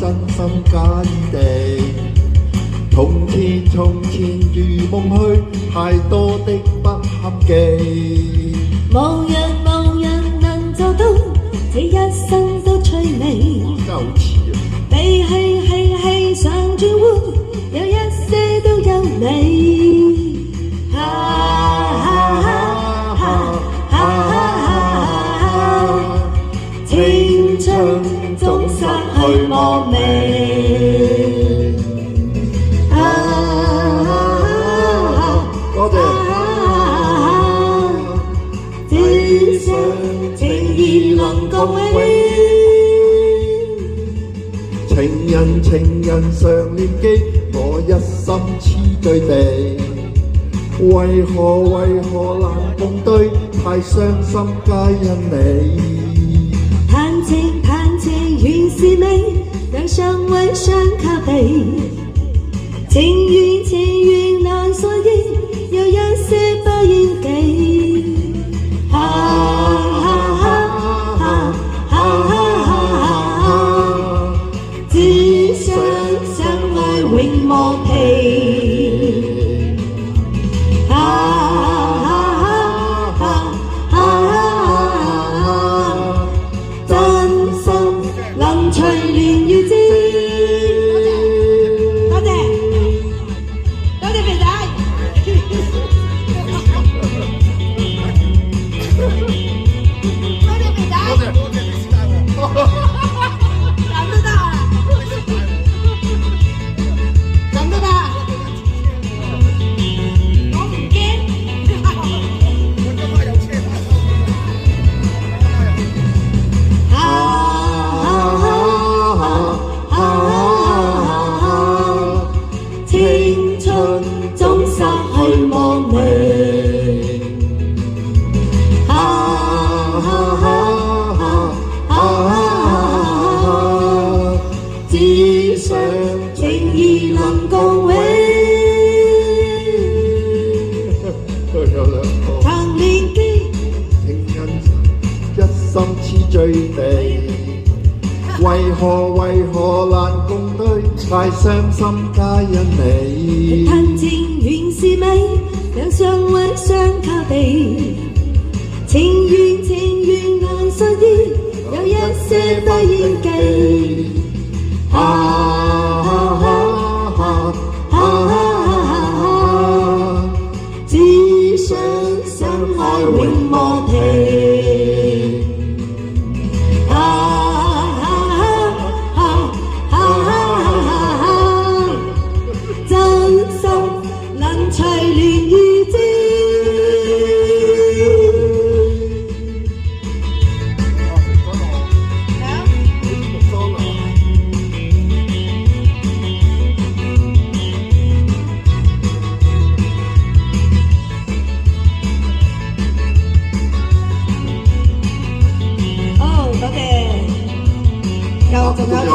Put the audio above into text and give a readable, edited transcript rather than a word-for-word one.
真心假意地。從前從前如夢去，太多的不堪記。無人能做到，這一生都趣味。真係好似啊！悲喜常轉換，有一些都優美。青春總失去莫名。多謝。只想情義能共永。情人常念記，我一心痴醉地。為何難共對？太傷心皆因你。談情原是美，兩相偎相靠地。情緣難所依，有一些不厭記。只想相愛永莫疲。真心能隨蓮如枝。多謝肥仔。多謝肥仔。咁都得啊？咁都得啊？我唔驚。青春總失去莫名。只想情義能共永。曾念記，情人一心痴醉地。為何難共對？太傷心皆因你。談情原是美，兩相偎相靠地。情緣難所依，有一些不厭記。只想相愛永莫疲。真心能隨蓮如枝。好，多謝。仲有。